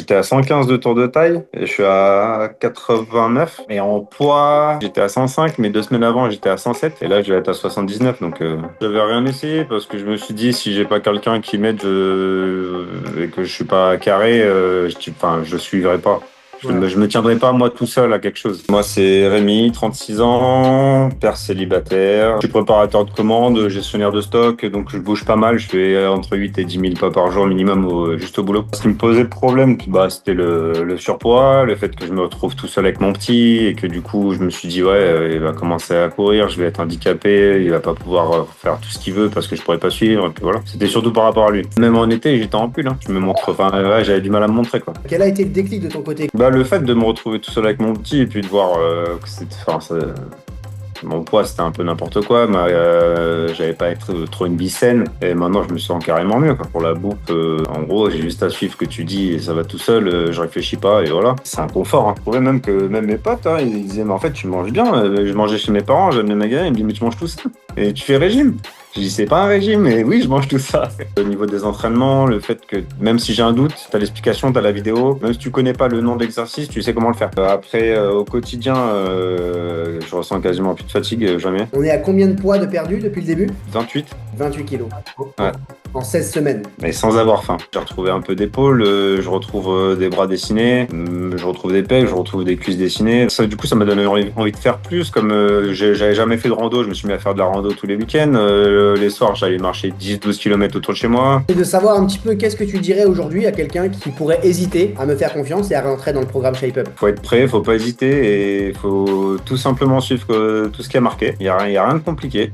J'étais à 115 de tour de taille et je suis à 89. Et en poids, j'étais à 105, mais 2 semaines avant, j'étais à 107. Et là, je vais être à 79. Donc, j'avais rien essayé parce que je me suis dit, si j'ai pas quelqu'un qui m'aide et que je suis pas carré, je suivrai pas. Ouais. Je me tiendrai pas moi tout seul à quelque chose. Moi, c'est Rémi, 36 ans, père célibataire. Je suis préparateur de commandes, gestionnaire de stock, donc je bouge pas mal. Je fais entre 8 et 10 000 pas par jour minimum juste au boulot. Ce qui me posait problème, c'était le surpoids, le fait que je me retrouve tout seul avec mon petit et que du coup, je me suis dit, ouais, il va commencer à courir, je vais être handicapé, il va pas pouvoir faire tout ce qu'il veut parce que je pourrais pas suivre. Et puis voilà. C'était surtout par rapport à lui. Même en été, j'étais en pull, hein. Je me montre, j'avais du mal à me montrer, quoi. Quel a été le déclic de ton côté? Le fait de me retrouver tout seul avec mon petit et puis de voir que mon poids c'était un peu n'importe quoi, mais j'avais pas être trop une bicène et maintenant je me sens carrément mieux, quoi. Pour la bouffe, en gros j'ai juste à suivre ce que tu dis et ça va tout seul, je réfléchis pas et voilà. C'est un confort, hein. Je trouvais même que même mes potes, hein, ils disaient mais en fait tu manges bien. Je mangeais chez mes parents, j'amenais ma gamine, ils me disaient mais tu manges tout ça et tu fais régime. Je dis c'est pas un régime, mais oui, je mange tout ça. Au niveau des entraînements, le fait que même si j'ai un doute, t'as l'explication, t'as la vidéo. Même si tu connais pas le nom de l'exercice, tu sais comment le faire. Après, au quotidien, je ressens quasiment plus de fatigue, jamais. On est à combien de poids de perdu depuis le début? 28, 28 kilos. ouais. En 16 semaines. Mais sans avoir faim. J'ai retrouvé un peu d'épaule, je retrouve des bras dessinés, je retrouve des pecs, je retrouve des cuisses dessinées. Ça, du coup, ça m'a donné envie de faire plus. Comme j'avais jamais fait de rando, je me suis mis à faire de la rando tous les week-ends. Les soirs, j'allais marcher 10-12 km autour de chez moi. Et de savoir un petit peu qu'est-ce que tu dirais aujourd'hui à quelqu'un qui pourrait hésiter à me faire confiance et à rentrer dans le programme Shape Up. Faut être prêt, faut pas hésiter et faut tout simplement suivre tout ce qui a marqué. Il y a rien de compliqué.